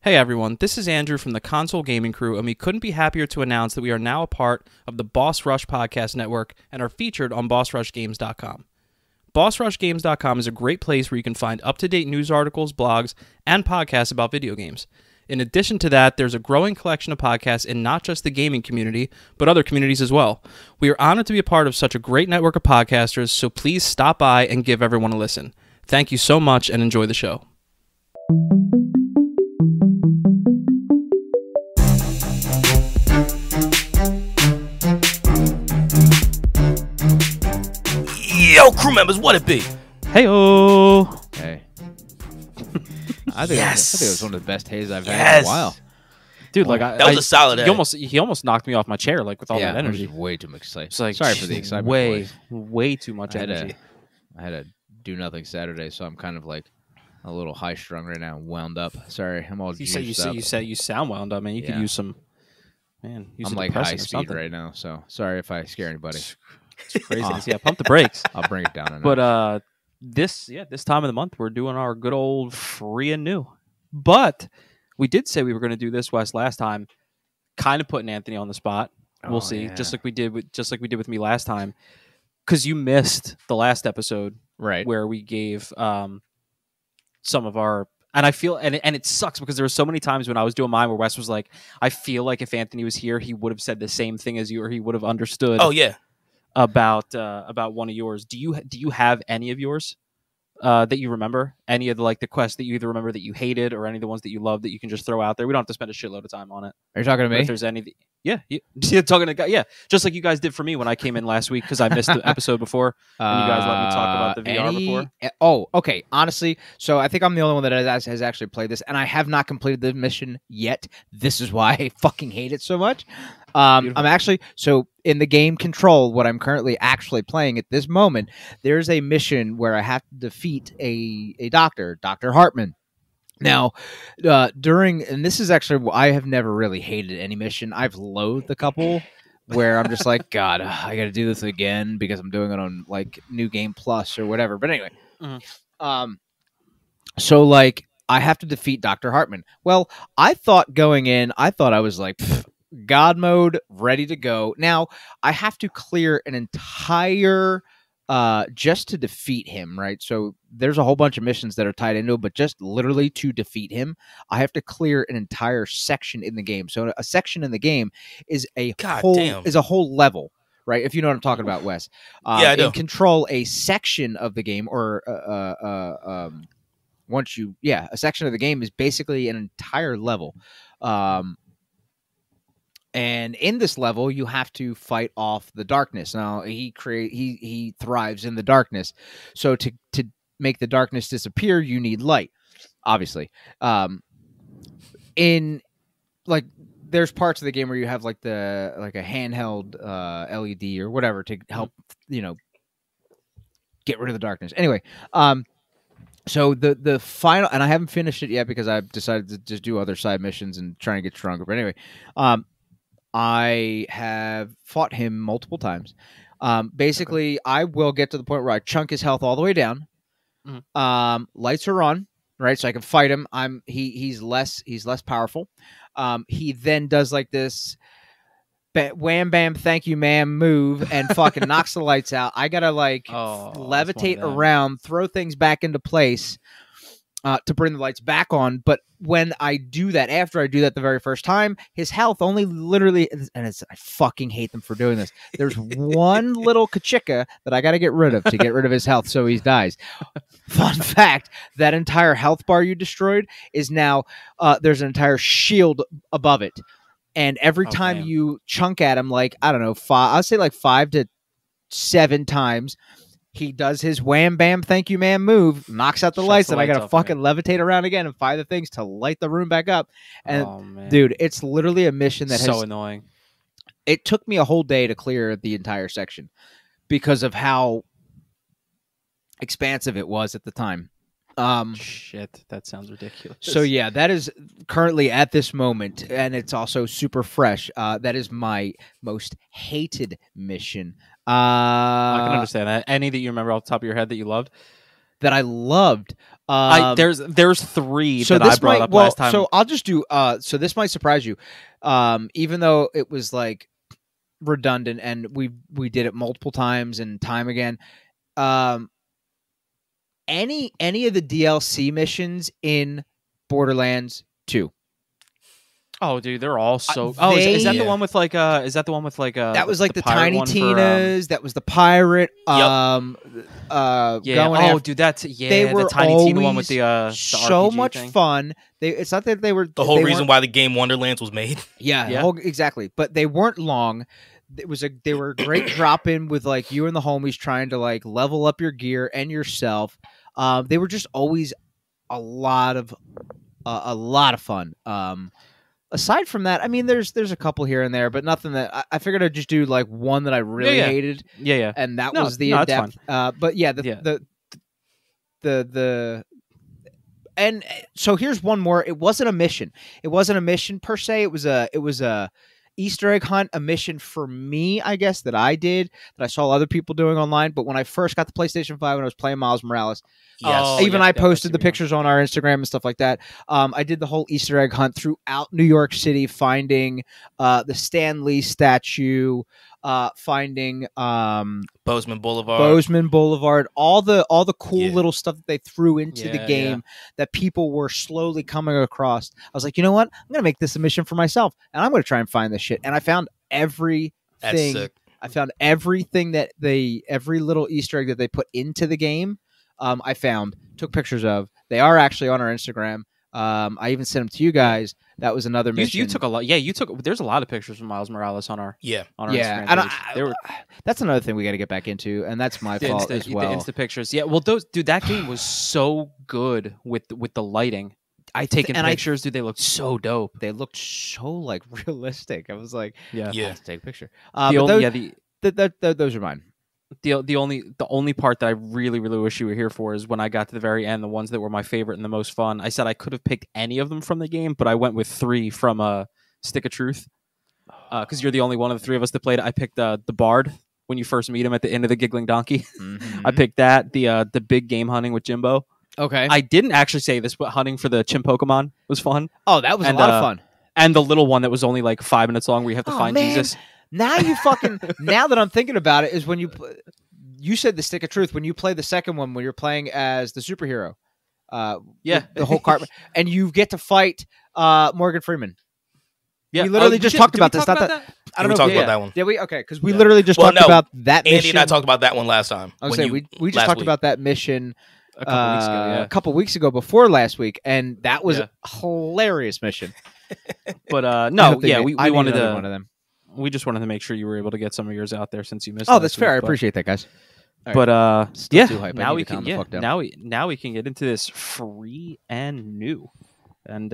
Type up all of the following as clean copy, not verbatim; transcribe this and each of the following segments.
Hey everyone, this is Andrew from the Console Gaming Crew, and we couldn't be happier to announce that we are now a part of the Boss Rush Podcast Network and are featured on BossRushGames.com. BossRushGames.com is a great place where you can find up-to-date news articles, blogs, and podcasts about video games. In addition to that, there's a growing collection of podcasts in not just the gaming community, but other communities as well. We are honored to be a part of such a great network of podcasters, so please stop by and give everyone a listen. Thank you so much and enjoy the show. Yo, crew members, what it be? Hey-o! Hey. I think it was one of the best hays I've had in Yes. a while. Dude, like That was a solid he day. he almost knocked me off my chair, like with all that It energy. was way too much excitement. It's like, Sorry for the excitement. boys. way too much I had energy. I had a do nothing Saturday, so I'm kind of like a little high strung right now, wound up. Sorry, I'm all You juiced up. you sound wound up, man. You could Yeah. use some, man. Use I'm a like high depressant or speed something. right now, so sorry if I scare anybody. It's craziness. Yeah, pump the brakes. I'll bring it down. A But notch. this time of the month, we're doing our good old free and new. But we did say we were going to do this, Wes, last time, kind of putting Anthony on the spot. We'll Oh, see, yeah. just like we did with me last time, because you missed the last episode right. where we gave some of our. And I feel, and it sucks because there were so many times when I was doing mine where Wes was like, I feel like if Anthony was here, he would have said the same thing as you, or he would have understood. Oh yeah. About one of yours. Do you have any of yours that you remember? Any of the quests that you either remember that you hated, or any of the ones that you loved that you can just throw out there? We don't have to spend a shitload of time on it. Are you talking to But me? if there's any, you're talking to guy, yeah, just like you guys did for me when I came in last week because I missed the episode before, and you guys let me talk about the VR before. Oh, okay. Honestly, so I think I'm the only one that has actually played this, and I have not completed the mission yet. This is why I fucking hate it so much. I'm actually, so in the game Control, what I'm currently actually playing at this moment, there's a mission where I have to defeat a doctor, Dr. Hartman. Now, and this is actually, I have never really hated any mission. I've loathed a couple where I'm just like, God, I got to do this again because I'm doing it on like New Game Plus or whatever. But anyway, so like I have to defeat Dr. Hartman. Well, I thought going in, I was like, God mode, ready to go. Now I have to clear an entire just to defeat him, right? So there's a whole bunch of missions that are tied into it, but just literally to defeat him, I have to clear an entire section in the game. So a section in the game is a whole level, right? If you know what I'm talking about, Wes. Yeah, I do. In Control, a section of the game, or a section of the game is basically an entire level. And in this level, you have to fight off the darkness. Now, he thrives in the darkness. So to make the darkness disappear, you need light, obviously. There's parts of the game where you have like a handheld LED or whatever to help, get rid of the darkness. Anyway, so the final, and I haven't finished it yet because I've decided to just do other side missions and try and get stronger. But anyway, I have fought him multiple times. Basically, I will get to the point where I chunk his health all the way down. Mm-hmm. Lights are on, right? So I can fight him. He's less powerful. He then does like this wham bam thank you ma'am move and fucking knocks the lights out. I gotta levitate around, throw things back into place to bring the lights back on. But when I do that, after I do that the very first time, his health only literally, I fucking hate them for doing this. There's one little kachika that I got to get rid of his health so he dies. Fun fact, that entire health bar you destroyed is now, there's an entire shield above it. And every time you chunk at him, like, I don't know, I'll say like 5 to 7 times, he does his wham bam thank you ma'am move, knocks out the lights, and I gotta fucking levitate around again and fire the things to light the room back up. And dude, it's literally a mission that so annoying. It took me a whole day to clear the entire section because of how expansive it was at the time. Shit, that sounds ridiculous. So yeah, that is currently at this moment, and it's also super fresh. That is my most hated mission. I can understand that. Any that you remember off the top of your head that you loved? that I loved. There's three that I brought up last time. So I'll just do. So this might surprise you, even though it was like redundant and we did it multiple times and time again. Any of the DLC missions in Borderlands 2. Oh, dude, they're all so. Is that the one with like? Is that the one with like? That was like the pirate Tiny one Tinas. That was the pirate. Yep. Yeah. Dude, that's they were the Tiny Tina one with the so RPG much thing. fun. It's not that they were the whole reason why the game Wonderlands was made. Yeah. Exactly. But they weren't long. They were a great drop in with like you and the homies trying to like level up your gear and yourself. They were just always a lot of fun. Aside from that, I mean, there's a couple here and there, but nothing that I figured I'd just do like one that I really hated. Yeah. And that was the in-depth. But yeah, and so here's one more. It wasn't a mission. It wasn't a mission per se. It was a Easter egg hunt, a mission for me, I guess, that I did, that I saw other people doing online. But when I first got the PlayStation 5, when I was playing Miles Morales, I posted the pictures on our Instagram and stuff like that. I did the whole Easter egg hunt throughout New York City, finding the Stan Lee statue, finding Bozeman Boulevard, all the cool little stuff that they threw into the game that people were slowly coming across. I was like, you know what? I'm gonna make this a mission for myself, and I'm gonna try and find this shit. And I found everything. That's sick. I found everything that every little Easter egg that they put into the game. I took pictures of. They are actually on our Instagram. I even sent them to you guys. That was another mission. You took a lot. Yeah, there's a lot of pictures of Miles Morales on our Instagram page. That's another thing we got to get back into, and that's my fault as well. The Insta pictures. Yeah, well, that game was so good with the lighting. Pictures, dude, they looked so dope. They looked so like realistic. I was like, yeah. Let's take a picture. Those are mine. The only part that I really, really wish you were here for is when I got to the very end, the ones that were my favorite and the most fun. I said I could have picked any of them from the game, but I went with 3 from Stick of Truth. Because you're the only one of the 3 of us that played it. I picked the Bard when you first meet him at the end of the Giggling Donkey. Mm-hmm. I picked that. The big game hunting with Jimbo. Okay. I didn't actually say this, but hunting for the Chim Pokemon was fun. Oh, that was a lot of fun. And the little one that was only like 5 minutes long where you have to find Jesus. Now now that I'm thinking about it, is when you said the Stick of Truth, when you play the second one, when you're playing as the superhero, the whole cart, and you get to fight Morgan Freeman. Yeah, we literally just talked about this. I don't know. We talked about that one. Did we? Okay, because we literally just talked about that mission. Andy and I talked about that one last time. I was saying we just talked about that mission a couple weeks ago before last week, and that was a hilarious mission. But we wanted to. One of them. We just wanted to make sure you were able to get some of yours out there since you missed. Oh, that's fair. I appreciate that, guys. Right. But Still too hype. Now we can get into this free and new. And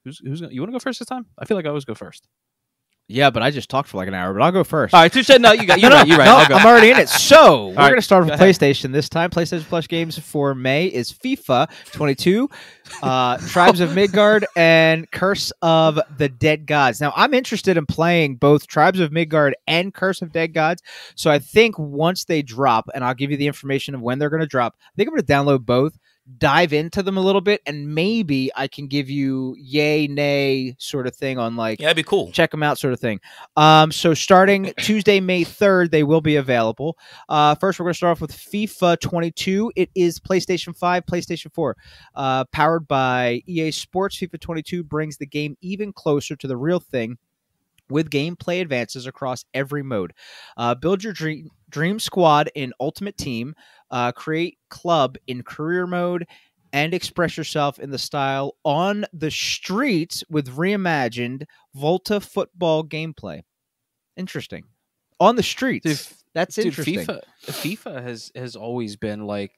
who's you want to go first this time? I feel like I always go first. Yeah, but I just talked for like an hour, but I'll go first. All right, no, you got you're right. No, I'll go. I'm already in it. So we're going to start with ahead. PlayStation this time. PlayStation Plus games for May is FIFA 22, Tribes of Midgard, and Curse of the Dead Gods. Now, I'm interested in playing both Tribes of Midgard and Curse of Dead Gods. So I think once they drop, and I'll give you the information of when they're going to drop, I think I'm going to download both, dive into them a little bit, and maybe I can give you yay, nay sort of thing on like, that'd be cool. Check them out sort of thing. So starting Tuesday, May 3rd, they will be available. First, we're going to start off with FIFA 22. It is PlayStation 5, PlayStation 4. Powered by EA Sports, FIFA 22 brings the game even closer to the real thing with gameplay advances across every mode. Build your dream squad in Ultimate Team, create club in career mode, and express yourself in the style on the streets with reimagined Volta football gameplay. Interesting. On the streets. That's interesting. FIFA has always been like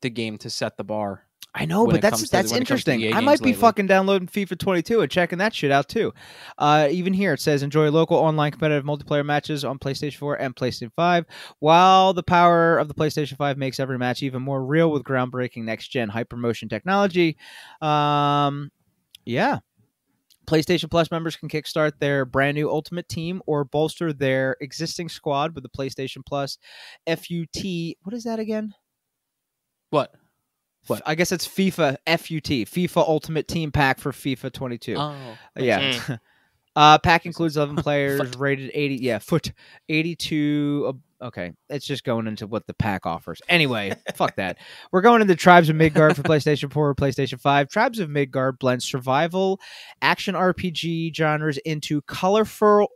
the game to set the bar. I know, but that's interesting. I might be fucking downloading FIFA 22 and checking that shit out too. Even here it says enjoy local online competitive multiplayer matches on PlayStation 4 and PlayStation 5, while the power of the PlayStation 5 makes every match even more real with groundbreaking next-gen hypermotion technology. Yeah. PlayStation Plus members can kickstart their brand new Ultimate Team or bolster their existing squad with the PlayStation Plus FUT. What is that again? What? What? I guess it's FIFA FUT, FIFA Ultimate Team Pack for FIFA 22. Oh, yeah. Pack includes 11 players, rated 80. Yeah, 82. Okay, it's just going into what the pack offers. Anyway, fuck that. We're going into Tribes of Midgard for PlayStation 4 or PlayStation 5. Tribes of Midgard blends survival, action RPG genres into colorful.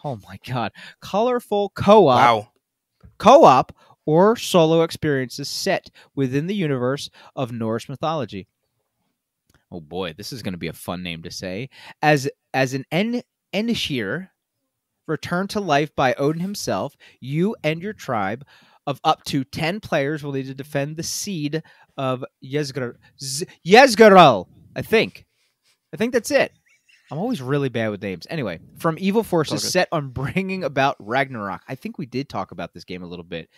Oh my god, colorful co-op or solo experiences set within the universe of Norse mythology. Oh boy, this is going to be a fun name to say. As an Enishir returned to life by Odin himself, you and your tribe of up to 10 players will need to defend the seed of Yezgarel. I think that's it. I'm always really bad with names. Anyway, from evil forces set on bringing about Ragnarok. I think we did talk about this game a little bit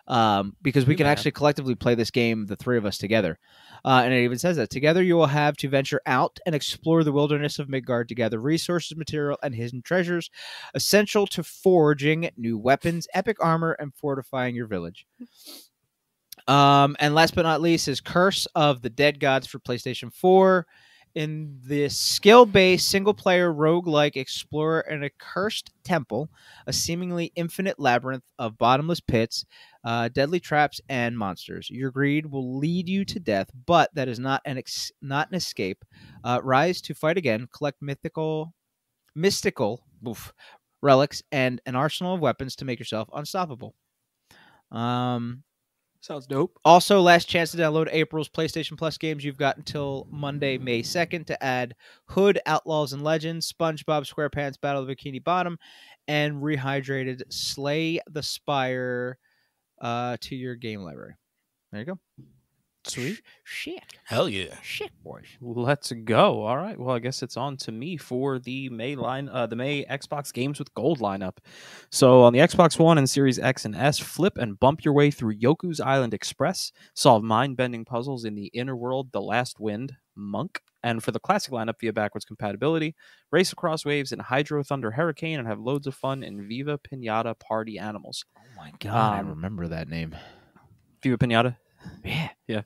because we can actually collectively play this game, the three of us together. And it even says that together you will have to venture out and explore the wilderness of Midgard to gather resources, material, and hidden treasures essential to forging new weapons, epic armor, and fortifying your village. And last but not least is Curse of the Dead Gods for PlayStation 4. In this skill-based, single-player, roguelike explorer in a cursed temple, a seemingly infinite labyrinth of bottomless pits, deadly traps, and monsters. Your greed will lead you to death, but that is not an escape. Rise to fight again, collect mystical relics, and an arsenal of weapons to make yourself unstoppable. Sounds dope. Also, last chance to download April's PlayStation Plus games. You've got until Monday, May 2nd to add Hood, Outlaws and Legends, SpongeBob SquarePants Battle of Bikini Bottom, and Rehydrated Slay the Spire to your game library. There you go. Sweet. Shit. Hell yeah. Shit, boys. Let's go. All right. Well, I guess it's on to me for the May Xbox Games with Gold lineup. So on the Xbox One and Series X and S, flip and bump your way through Yoku's Island Express, solve mind-bending puzzles in the inner world, The Last Wind, Monk, and for the classic lineup via backwards compatibility, race across waves in Hydro Thunder Hurricane and have loads of fun in Viva Pinata Party Animals. Oh my god, I remember that name. Viva Pinata? Yeah. Yeah.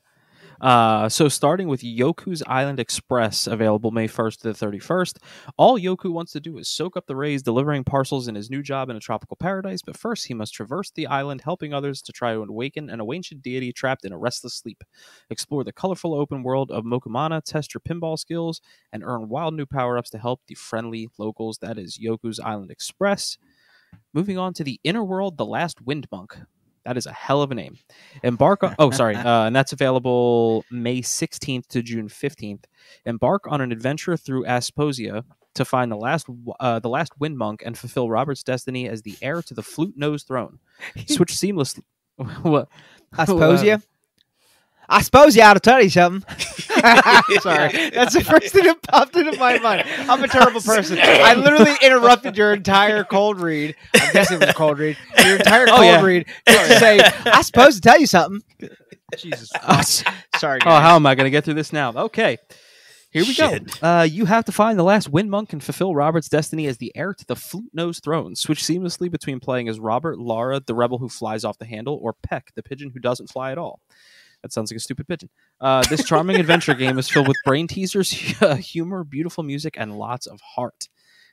So starting with Yoku's Island Express, available May 1st to the 31st, all Yoku wants to do is soak up the rays, delivering parcels in his new job in a tropical paradise, but first he must traverse the island, helping others to try to awaken an ancient deity trapped in a restless sleep. Explore the colorful open world of Mokumana, test your pinball skills, and earn wild new power-ups to help the friendly locals. That is Yoku's Island Express. Moving on to the inner world, The Last Wind Monk. That is a hell of a name. Embark on... Oh, sorry. And that's available May 16th to June 15th. Embark on an adventure through Asposia to find the last Wind Monk and fulfill Robert's destiny as the heir to the flute-nosed throne. Switch seamlessly... What? Asposia? I suppose you ought to tell you something. Sorry. That's the first thing that popped into my mind. I'm a terrible person. I literally interrupted your entire cold read. I'm guessing it was a cold read. Your entire cold read just to say, I suppose to tell you something. Jesus. Sorry, guys. Oh, how am I going to get through this now? Okay. Here we go. You have to find the last Wind Monk and fulfill Robert's destiny as the heir to the flute-nosed throne. Switch seamlessly between playing as Robert, Lara, the rebel who flies off the handle, or Peck, the pigeon who doesn't fly at all. That sounds like a stupid pigeon. This charming adventure game is filled with brain teasers, humor, beautiful music, and lots of heart.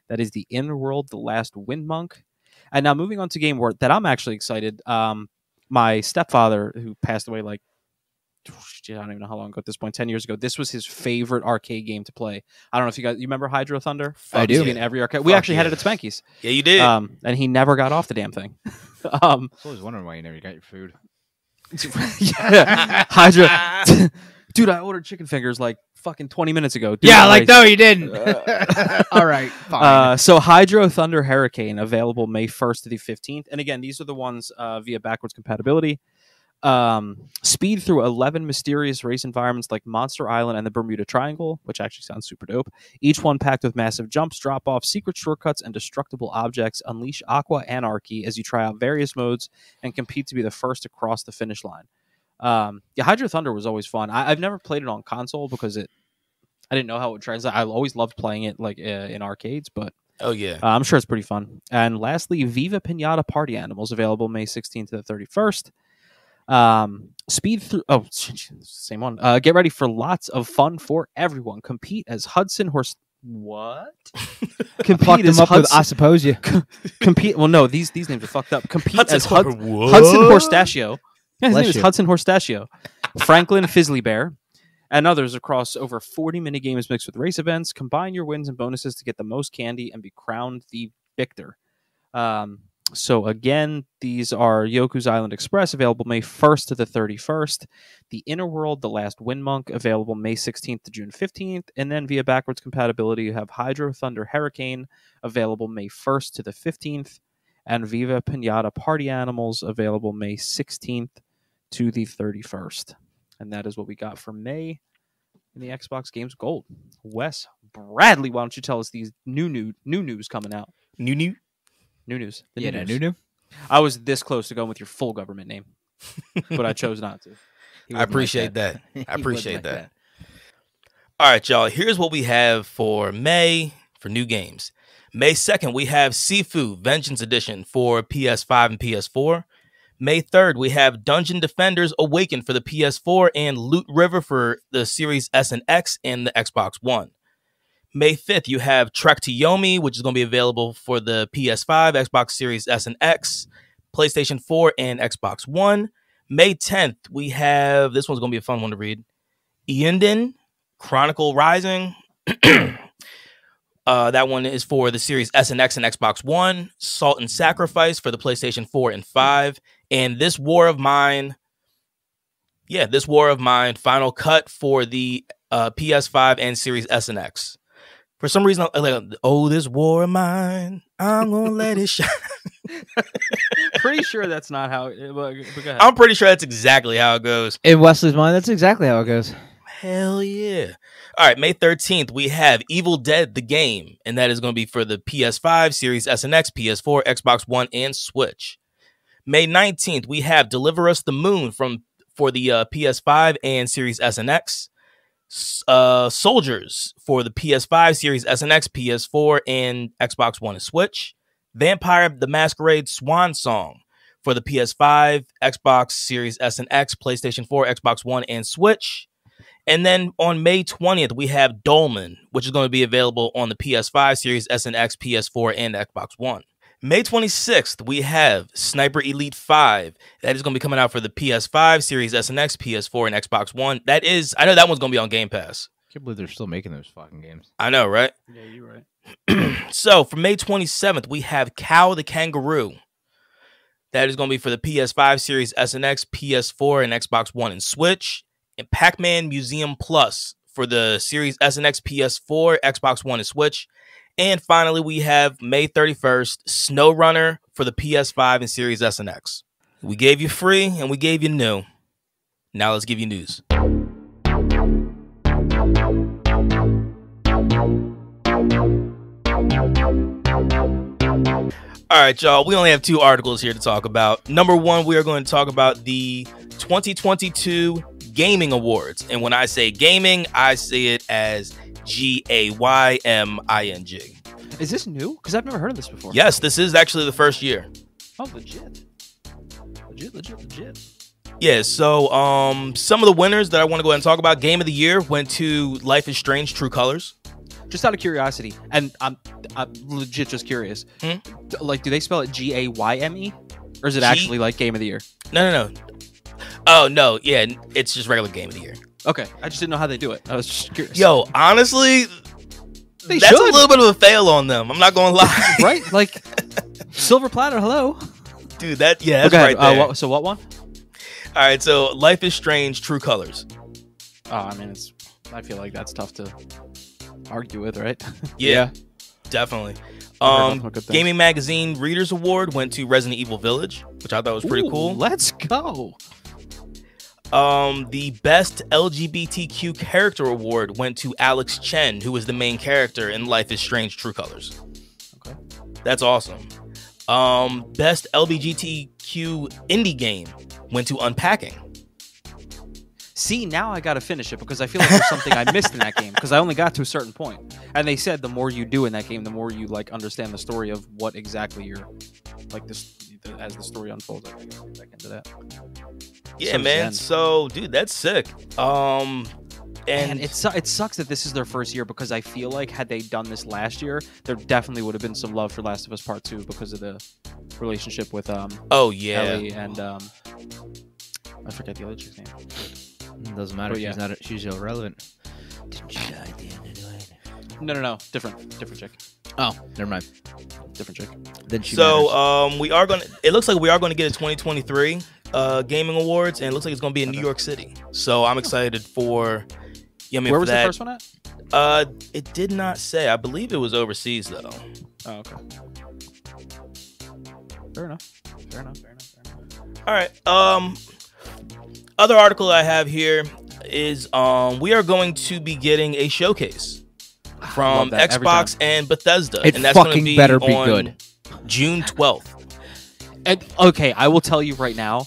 That is the inner world, The Last Wind Monk. And now moving on to game that I'm actually excited. My stepfather, who passed away I don't even know how long ago at this point, 10 years ago, this was his favorite arcade game to play. I don't know if you remember Hydro Thunder? I do. In every arcade. We actually had it at Spanky's. Yeah, you did. And he never got off the damn thing. I was always wondering why you never got your food. Yeah. Hydra. Dude, I ordered chicken fingers like fucking 20 minutes ago. Dude, no, you didn't. All right, fine. So Hydro Thunder Hurricane, available May 1st to the 15th. And again, these are the ones via backwards compatibility. Speed through 11 mysterious race environments like Monster Island and the Bermuda Triangle, which actually sounds super dope. Each one packed with massive jumps, drop-offs, secret shortcuts, and destructible objects. Unleash aqua anarchy as you try out various modes and compete to be the first to cross the finish line. Hydro Thunder was always fun. I've never played it on console because I didn't know how it would translate. I always loved playing it in arcades, but oh yeah, I'm sure it's pretty fun. And lastly, Viva Pinata Party Animals, available May 16th to the 31st. Speed through. Oh, same one. Get ready for lots of fun for everyone. Compete as Hudson Horse. What? Compete as Hudson with Asposia. Compete. Well, no, these names are fucked up. Compete Hudson as Hudson Horstachio. Yeah, his name is you. Hudson Horstachio. Franklin Fizzly Bear, and others across over 40 mini games mixed with race events. Combine your wins and bonuses to get the most candy and be crowned the victor. So again, these are Yoku's Island Express, available May 1st to the 31st. The Inner World, The Last Wind Monk, available May 16th to June 15th. And then via backwards compatibility, you have Hydro Thunder Hurricane, available May 1st to the 15th. And Viva Pinata Party Animals, available May 16th to the 31st. And that is what we got for May in the Xbox Games Gold. Wes Bradley, why don't you tell us these new news coming out? New news. The new news. New. I was this close to going with your full government name, but I chose not to. I appreciate that. I appreciate that. All right, y'all. Here's what we have for May for new games. May 2nd, we have Sifu Vengeance Edition for PS5 and PS4. May 3rd, we have Dungeon Defenders Awaken for the PS4 and Loot River for the Series S and X and the Xbox One. May 5th, you have Trek to Yomi, which is going to be available for the PS5, Xbox Series S and X, PlayStation 4, and Xbox One. May 10th, we have, this one's going to be a fun one to read, Ienden, Chronicle Rising. That one is for the Series S and X and Xbox One. Salt and Sacrifice for the PlayStation 4 and 5. And This War of Mine, Final Cut for the PS5 and Series S and X. For some reason, I'm like, oh, this war of mine, I'm going to let it shine. Pretty sure that's not how it, but go ahead. I'm pretty sure that's exactly how it goes. In Wesley's mind, that's exactly how it goes. Hell yeah. All right, May 13th, we have Evil Dead, the game, and that is going to be for the PS5, Series S and X, PS4, Xbox One, and Switch. May 19th, we have Deliver Us the Moon for the PS5 and Series S and X. Soldiers for the PS5, Series S and X, PS4, and Xbox One and Switch. Vampire the Masquerade Swan Song for the PS5, Xbox Series S and X, PlayStation 4, Xbox One, and Switch. And then on May 20th, we have Dolmen, which is going to be available on the PS5, Series S and X, PS4, and Xbox One. May 26th, we have Sniper Elite 5. That is going to be coming out for the PS5, Series S and X, PS4, and Xbox One. I know that one's going to be on Game Pass. I can't believe they're still making those fucking games. I know, right? Yeah, you're right. So, for May 27th, we have Cow the Kangaroo. That is going to be for the PS5, Series S and X, PS4, and Xbox One and Switch. And Pac-Man Museum Plus for the Series S and X, PS4, Xbox One, and Switch. And finally, we have May 31st, SnowRunner for the PS5 and Series S and X. We gave you free and we gave you new. Now let's give you news. All right, y'all. We only have 2 articles here to talk about. Number 1, we are going to talk about the 2022 Gayming Awards. And when I say gaming, I say it as Gayming. Is this new? Because I've never heard of this before. Yes, this is actually the first year. Oh, legit. Yeah, so some of the winners that I want to go ahead and talk about, Game of the Year went to Life is Strange True Colors. Just out of curiosity, and I'm legit just curious. Like, do they spell it Gayme? Or is it actually like Game of the Year? No. Oh, no. Yeah, it's just regular Game of the Year. Okay, I just didn't know how they do it. I was just curious. Yo, honestly, that's a little bit of a fail on them. I'm not going to lie. Right? Like, silver platter, hello. Dude, that's right there. So what one? All right, so Life is Strange True Colors. Oh, I mean, I feel like that's tough to argue with, right? Yeah. Definitely. Gaming Magazine Readers Award went to Resident Evil Village, which I thought was pretty cool. Let's go. The Best LGBTQ Character Award went to Alex Chen, who was the main character in Life is Strange True Colors. Okay. That's awesome. Best LGBTQ Indie Game went to Unpacking. See, now I gotta finish it because I feel like there's something I missed in that game because I only got to a certain point. And they said the more you do in that game, the more you like understand the story of what exactly you're like this as the story unfolds. I think I'll get back into that. Yeah, So man. zen. So, dude, that's sick. And it sucks that this is their first year, because I feel like had they done this last year, there definitely would have been some love for Last of Us Part 2 because of the relationship with oh yeah, Ellie and I forget the other chick's name. It doesn't matter. But yeah. She's not. She's irrelevant. Didn't she die at the end of the night? No, different chick, Oh, never mind. different chick. Then she. matters. we are gonna. It looks like we are going to get a 2023 Gaming Awards, and it looks like it's going to be in New York City. So I'm excited for. Yeah, I mean, Where for was that. the first one at? It did not say. I believe it was overseas though. Oh, okay. Fair enough. All right. Other article I have here is we are going to be getting a showcase from Love that every Xbox and Bethesda, It and that's going to fucking be better be on good. June 12th. And okay, I will tell you right now,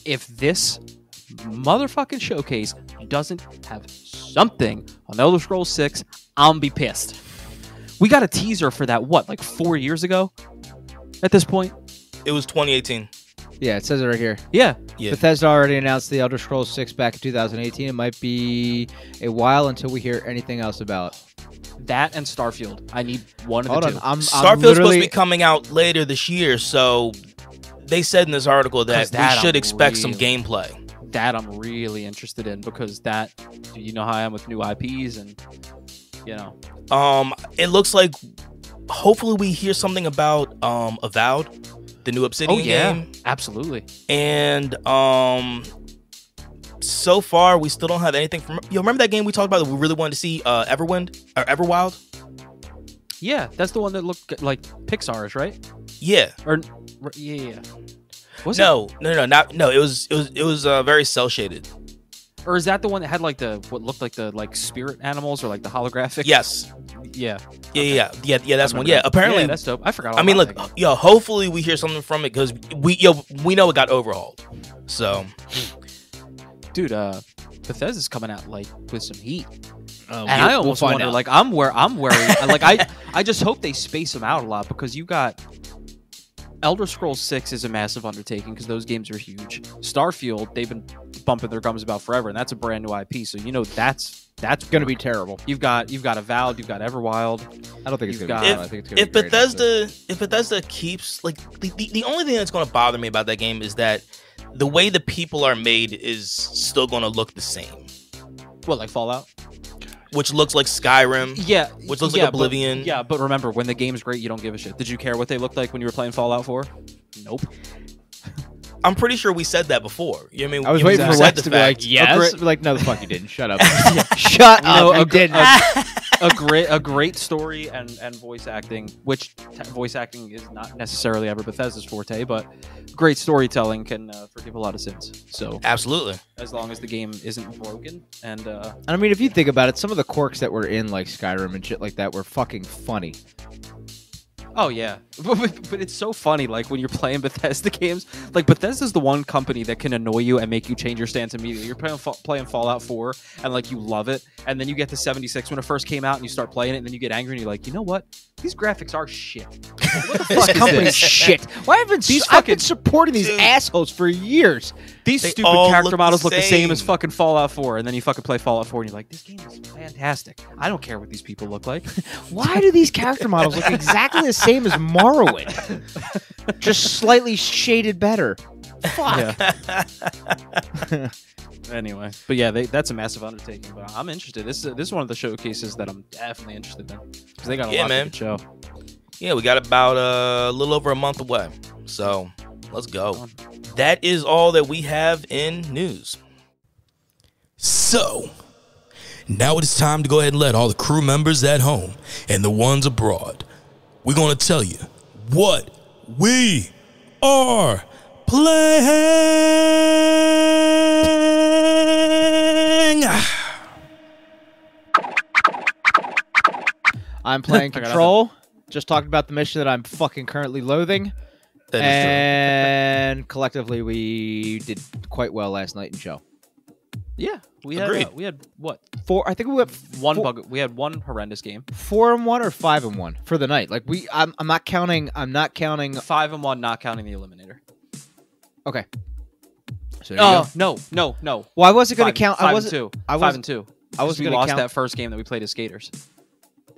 if this motherfucking showcase doesn't have something on Elder Scrolls 6, I'm be pissed. We got a teaser for that, what, like 4 years ago at this point? It was 2018. Yeah, it says it right here. Yeah. Yeah. Bethesda already announced the Elder Scrolls 6 back in 2018. It might be a while until we hear anything else about. That and Starfield. I need one of Hold the on, two. I'm Starfield's supposed to literally be coming out later this year, so they said in this article that 'Cause that we should I'm expect some really- gameplay. That I'm really interested in, because that, you know how I am with new IPs, and you know. It looks like hopefully we hear something about Avowed, the new Obsidian game. Absolutely. And so far we still don't have anything from. You remember that game we talked about that we really wanted to see, Everwind or Everwild? Yeah, that's the one that looked like Pixar's, right? Yeah. Or yeah. Was No. It was very cell shaded. it? Or is that the one that had like what looked like the spirit animals, or like the holographic? Yes. Yeah. Yeah. That's I one. remember Yeah. that. Apparently, Yeah, that's dope. I forgot. All I mean, about look, that game. hopefully we hear something from it, because we know it got overhauled. Dude, Bethesda's coming out like with some heat. and And I almost wonder, like, I'm worried. Like, I just hope they space them out a lot, because you got Elder Scrolls 6 is a massive undertaking, because those games are huge. Starfield, they've been bumping their gums about forever, and that's a brand new IP. So you know that's going to be terrible. You've got Avowed, you've got Everwild. I don't think it's You've going to be. got- bad. I think it's going to If be great. If Bethesda keeps, like, the only thing that's going to bother me about that game is that the way the people are made is still going to look the same, What, like Fallout? which looks like Skyrim. Yeah, Which looks like Oblivion. But remember, when the game's great, you don't give a shit. Did you care what they looked like when you were playing Fallout 4? Nope. I'm pretty sure we said that before. You know what I mean? I was You waiting for said Lex the to be like, fact. yes. Like, no, the fuck you didn't. Shut up. Shut You know, up. I didn't. a great story and voice acting, which voice acting is not necessarily ever Bethesda's forte, but great storytelling can forgive a lot of sins. So Absolutely. as long as the game isn't broken, and I mean, if you think about it, some of the quirks that were in like Skyrim and shit like that were fucking funny. oh yeah, but it's so funny. Like when you're playing Bethesda games, like Bethesda's the one company that can annoy you and make you change your stance immediately. You're playing Fallout 4 and like you love it, and then you get to 76 when it first came out and you start playing it, and then you get angry and you're like, you know what? These graphics are shit. What the This fuck is company's this? shit. Why haven't These I've been fucking- supporting these Dude. assholes for years? These They stupid all character look models the look the same as same. fucking Fallout 4, and then you fucking play Fallout 4 and you're like, this game is fantastic. I don't care what these people look like. Why do these character models look exactly the same as Morrowind? Just slightly shaded better. Fuck. Yeah. Anyway, but yeah, that's a massive undertaking. But I'm interested. This is one of the showcases that I'm definitely interested in, because they got a Yeah, lot man. of good show. Yeah, we got about a little over a month away. So let's go. That is all that we have in news. So now it is time to go ahead and let all the crew members at home and the ones abroad, we're going to tell you what we are playing. I'm playing I got Control. Just talked about the mission that I'm fucking currently loathing. That is And collectively, we did quite well last night in show. Yeah, we Agreed. had what, I think we went one four, bug. We had one horrendous game. 4-1 or 5-1 for the night. Like I'm not counting. 5-1, not counting the eliminator. Okay. So there you Oh go. no. Well, I wasn't going to count. I 5-2. I 5-2. I wasn't We going to lost count that first game that we played as Skaters.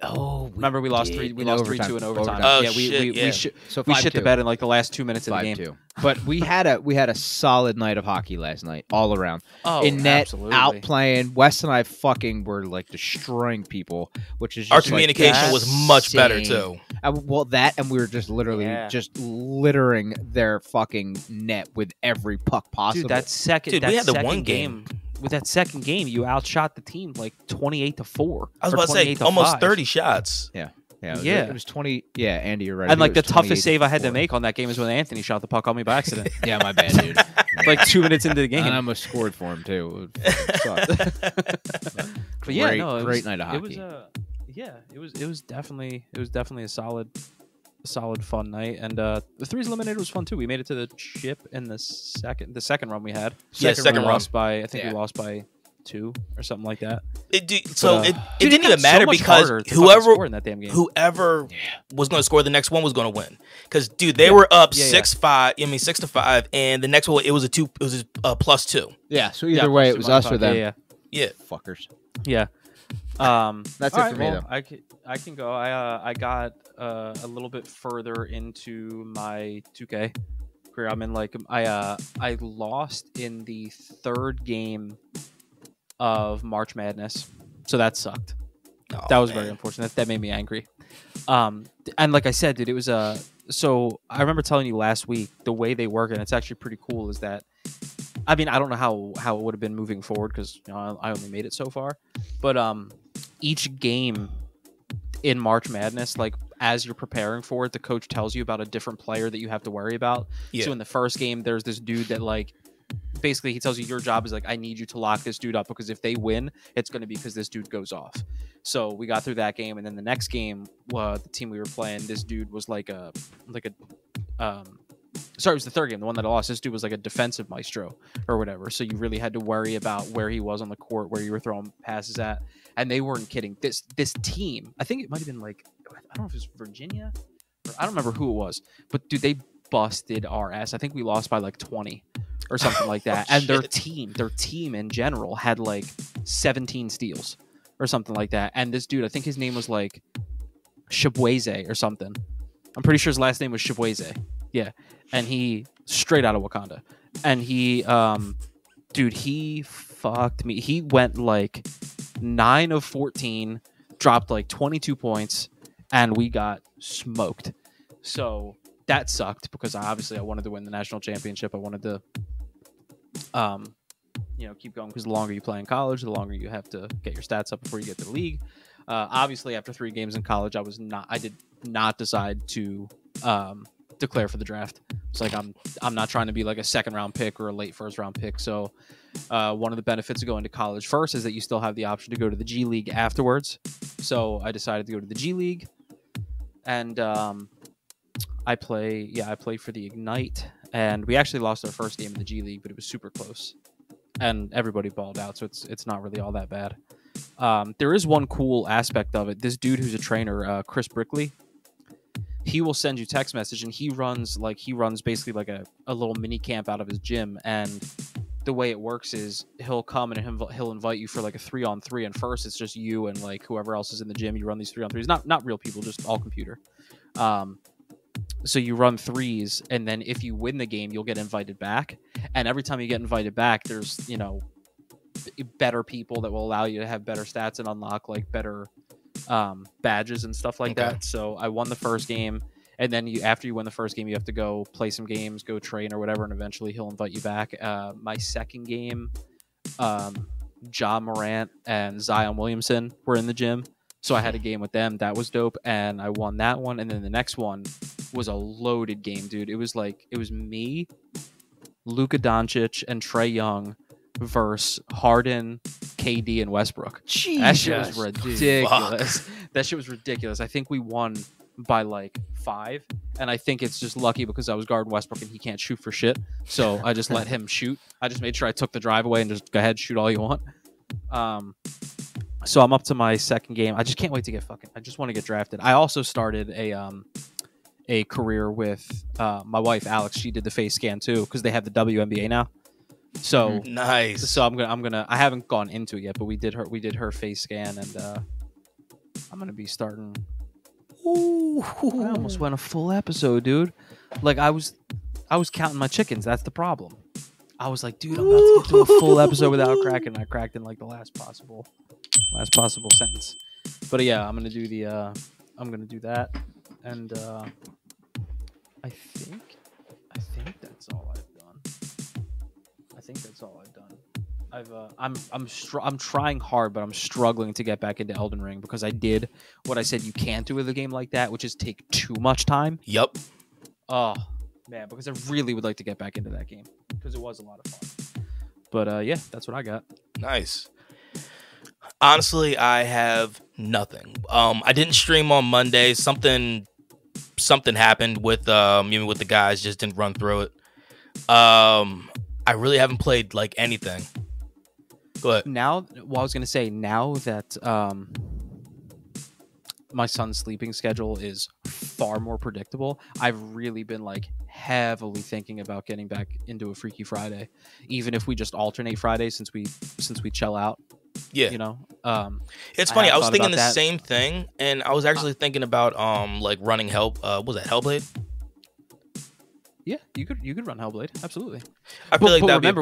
Oh, Remember we lost did. 3. We In lost overtime. 3-2 in overtime. Oh, yeah, shit, yeah. we shit the 5-2. bed in like the last 2 minutes of the game. 5-2. But we had a solid night of hockey last night, all around. Oh, in net, absolutely. out playing. Wes and I fucking were like destroying people, which is just Our communication was much better insane. too. Well, that and we were just literally just littering their fucking net with every puck possible. Dude, that second we had the second one game. With that second game, you outshot the team like 28-4. I was about to say almost 30 shots. Yeah, Yeah. It was 20. Yeah, Andy, you're right. And I like the think it was toughest save I had to 28-4. make on that game is when Anthony shot the puck on me by accident. Yeah, my bad, dude. like 2 minutes into the game. And I almost scored for him too. It sucked. But yeah, Great- no, it great was, night of It was hockey. it was definitely a solid fun night, and the threes eliminated was fun too. We made it to the chip in the second run we had. Yeah, second we run. lost by I think Yeah. we lost by 2 or something like that. It Dude, didn't even got so matter much because harder to fucking score in that damn game. whoever was going to score the next one was going to win. Because dude, they were up Yeah, 6-5. I mean 6-5, and the next one it was a +2. Yeah. So either way, it was us or them. Yeah. Fuckers. Yeah. That's all it right, for me, well, though. I can go. I got a little bit further into my 2K career. I'm in like I lost in the third game of March Madness, so that sucked. Oh, That was man. very unfortunate. That made me angry. And like I said, dude, it was so I remember telling you last week the way they work, and it's actually pretty cool. Is that I mean I don't know how it would have been moving forward because I only made it so far, but each game in March Madness, like as you're preparing for it, the coach tells you about a different player that you have to worry about. Yeah. So in the first game, there's this dude that like. Basically, he tells you your job is like, I need you to lock this dude up because if they win, it's going to be because this dude goes off. So we got through that game, and then the next game, the team we were playing, this dude was sorry, it was the third game, the one that I lost. This dude was like a defensive maestro or whatever. So you really had to worry about where he was on the court, where you were throwing passes at, and they weren't kidding. This team, I think it might have been like, I don't know if it was Virginia, or I don't remember who it was, but dude, they busted our ass. I think we lost by like 20. Or something like that, and their team in general had like 17 steals or something like that. And this dude, I think his name was like Shibweze or something. I'm pretty sure his last name was Shibweze. Yeah, and he straight out of Wakanda. And he, dude, he fucked me. He went like 9 of 14, dropped like 22 points, and we got smoked. So that sucked because I wanted to win the national championship. I wanted to. Keep going because the longer you play in college, the longer you have to get your stats up before you get to the league. Obviously, after 3 games in college, I did not decide to declare for the draft. It's like I'm not trying to be like a second round pick or a late first round pick. So one of the benefits of going to college first is that you still have the option to go to the G League afterwards. So I decided to go to the G League, and I play for the Ignite, and we actually lost our first game in the G League, but it was super close, and everybody balled out, so it's not really all that bad. There is one cool aspect of it. This dude who's a trainer, Chris Brickley, he will send you text message, and he runs basically like a little mini camp out of his gym, and the way it works is he'll come and he'll invite you for like a 3-on-3, and first it's just you and like whoever else is in the gym. You run these 3-on-3s, not real people, just all computer. So you run 3s, and then if you win the game, you'll get invited back. And every time you get invited back, there's, better people that will allow you to have better stats and unlock like better badges and stuff like that. So I won the first game, and then after you win the first game, you have to go play some games, go train or whatever, and eventually he'll invite you back. My second game, Ja Morant and Zion Williamson were in the gym. So I had a game with them. That was dope. And I won that one. And then the next one was a loaded game, dude. It was me, Luka Doncic, and Trae Young versus Harden, KD, and Westbrook. Jesus. That shit was ridiculous. That shit was ridiculous. I think we won by like 5. And I think it's just lucky because I was guarding Westbrook and he can't shoot for shit. So I just let him shoot. I just made sure I took the drive away and just go ahead, shoot all you want. So I'm up to my second game. I just can't wait to I just want to get drafted. I also started a career with my wife, Alex. She did the face scan too because they have the WNBA now. So nice. So I'm gonna. I haven't gone into it yet, but we did her face scan, and I'm gonna be starting. Ooh, I almost went a full episode, dude. Like I was counting my chickens. That's the problem. I was like, dude, I'm about to get to a full episode without cracking. I cracked in like the last possible sentence. But yeah, I'm gonna do that, and I think that's all I've done. I'm trying hard, but I'm struggling to get back into Elden Ring because I did what I said you can't do with a game like that, which is take too much time. Yep. Oh man, because I really would like to get back into that game because it was a lot of fun. But yeah, that's what I got. Nice. Honestly, I have nothing. I didn't stream on Monday. Something happened with with the guys. Just didn't run through it. I really haven't played like anything. Go ahead. Now, well, I was gonna say now that my son's sleeping schedule is far more predictable, I've really been like heavily thinking about getting back into a Freaky Friday, even if we just alternate Fridays since we chill out. Yeah, you know. It's funny. I was thinking the same thing, and I was actually thinking about like running was that Hellblade? Yeah, you could run Hellblade, absolutely. I feel like that'd be a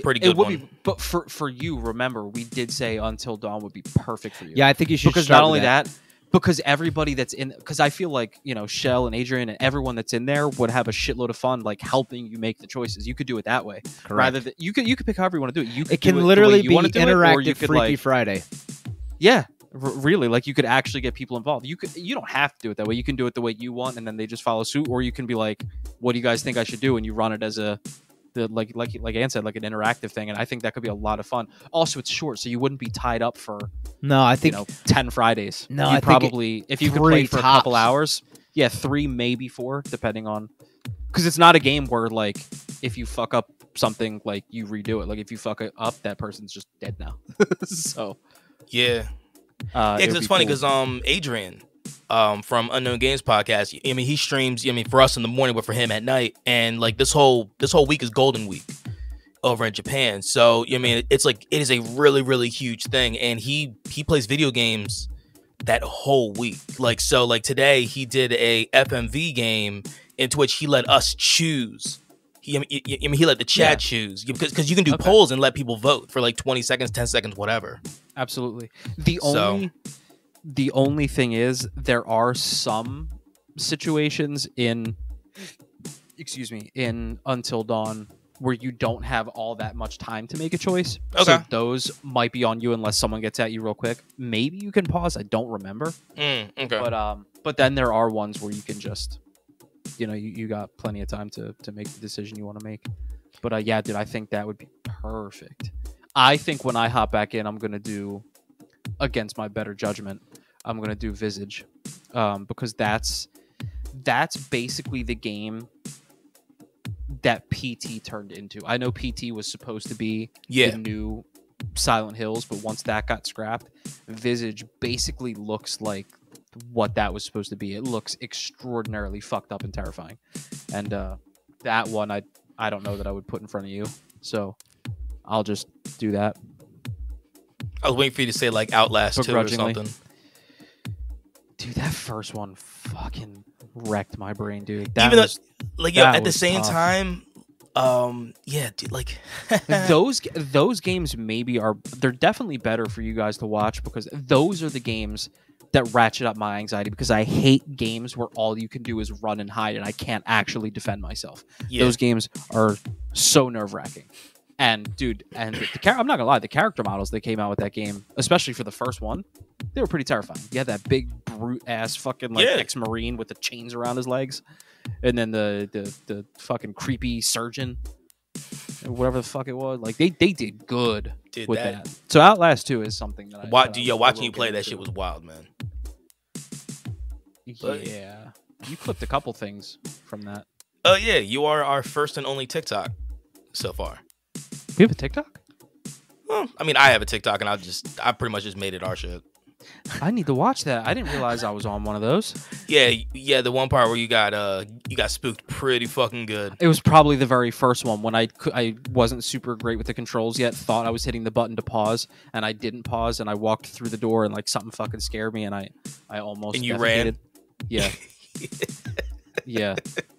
pretty good one. But for you, remember, we did say Until Dawn would be perfect for you. Yeah, I think you should. Because not only that, because everybody that's in, because I feel like Shell and Adrian and everyone that's in there would have a shitload of fun, like helping you make the choices. You could do it that way, correct. Rather than you could pick however you want to do it. It can literally be interactive Freaky Friday. Yeah. Really, like you could actually get people involved. You don't have to do it that way. You can do it the way you want, and then they just follow suit. Or you can be like, "What do you guys think I should do?" And you run it as like Ann said, like an interactive thing. And I think that could be a lot of fun. Also, it's short, so you wouldn't be tied up for 10 Fridays. No, I probably if you could play for a couple hours, 3 maybe 4, depending on, because it's not a game where like if you fuck up something, like you redo it. Like if you fuck it up, that person's just dead now. So yeah. Because it's funny because Adrian from Unknown Games podcast, I mean, he streams, for us in the morning, but for him at night, and like this whole week is Golden Week over in Japan. So it's like it is a really, really huge thing, and he plays video games that whole week. Like today he did a FMV game into which he let us choose. He let the chat choose, because you can do polls and let people vote for like 20 seconds, 10 seconds, whatever. Absolutely. The only thing is there are some situations in Until Dawn where you don't have all that much time to make a choice. Okay. So those might be on you unless someone gets at you real quick. Maybe you can pause. I don't remember. Okay. But then there are ones where you can just you got plenty of time to make the decision you want to make. But yeah, dude, I think that would be perfect. I think when I hop back in, I'm going to do, against my better judgment, I'm going to do Visage. Because that's basically the game that PT turned into. I know PT was supposed to be the new Silent Hills, but once that got scrapped, Visage basically looks like what that was supposed to be. It looks extraordinarily fucked up and terrifying. And that one, I don't know that I would put in front of you. So I'll just do that. I was waiting for you to say like Outlast 2 or something. Dude, that first one fucking wrecked my brain, dude. At the same time, dude, like those games they're definitely better for you guys to watch, because those are the games that ratchet up my anxiety, because I hate games where all you can do is run and hide and I can't actually defend myself. Yeah. Those games are so nerve-wracking. And dude, I'm not gonna lie, the character models that came out with that game, especially for the first one, they were pretty terrifying. You had that big brute ass fucking ex-marine with the chains around his legs, and then the fucking creepy surgeon, whatever the fuck it was. Like they did good with that. So Outlast 2 is something that watching you play that shit was wild, man. Yeah, you clipped a couple things from that. Oh yeah, you are our first and only TikTok so far. You have a TikTok? Well, I mean, I have a TikTok, and I pretty much just made it our shit. I need to watch that. I didn't realize I was on one of those. Yeah, the one part where you got spooked pretty fucking good. It was probably the very first one when I wasn't super great with the controls yet. Thought I was hitting the button to pause, and I didn't pause, and I walked through the door, and like something fucking scared me, and I almost And you defecated. ran? Yeah. Yeah,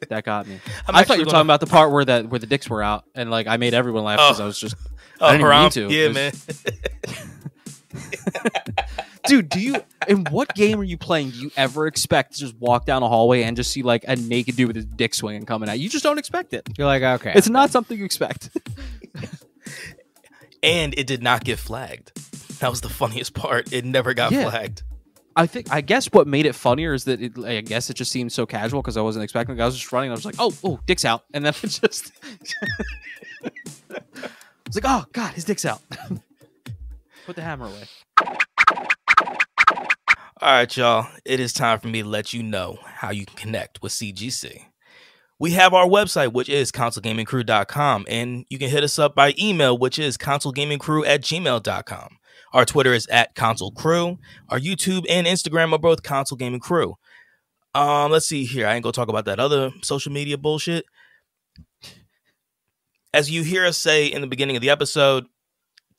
that got me. I'm I thought actually you were talking about the part where the dicks were out, and like I made everyone laugh because I was just. I didn't even mean to. Yeah, man. Dude, in what game are you playing? Do you ever expect to just walk down a hallway and just see like a naked dude with his dick swinging coming out? You just don't expect it. You're like, okay, It's not something you expect. And it did not get flagged. That was the funniest part. It never got flagged. I guess what made it funnier is that I guess it just seemed so casual because I wasn't expecting it. I was just running. I was like, oh, dick's out, and then it just. I was like, oh god, his dick's out. Put the hammer away. All right, y'all. It is time for me to let you know how you can connect with CGC. We have our website, which is consolegamingcrew.com, and you can hit us up by email, which is consolegamingcrew@gmail.com. Our Twitter is @consolecrew. Our YouTube and Instagram are both Console Gaming Crew. Let's see here. I ain't gonna talk about that other social media bullshit. As you hear us say in the beginning of the episode,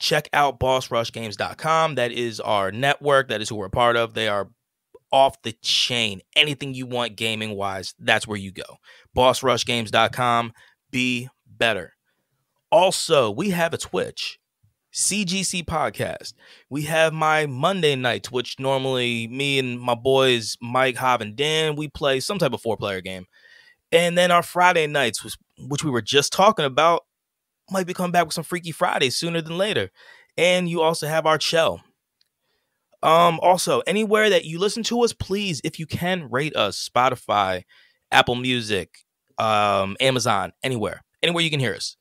check out bossrushgames.com. That is our network. That is who we're a part of. They are off the chain. Anything you want gaming wise, that's where you go. bossrushgames.com. Be better. Also, we have a Twitch, CGC Podcast. We have my Monday nights, which normally me and my boys, Mike, Hav, and Dan, we play some type of 4-player game. And then our Friday nights, which we were just talking about, might be coming back with some Freaky Fridays sooner than later. And you also have our Chell. Also, anywhere that you listen to us, please, if you can, rate us. Spotify, Apple Music, Amazon, anywhere you can hear us.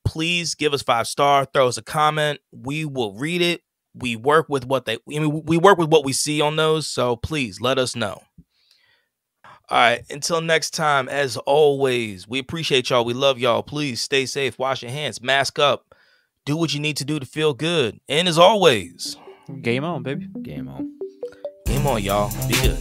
Please give us 5-star, throw us a comment. We will read it. We work with what we see on those. So please let us know. All right. Until next time, as always, we appreciate y'all. We love y'all. Please stay safe. Wash your hands. Mask up. Do what you need to do to feel good. And as always, Game on, baby. Game on. Game on, y'all. Be good.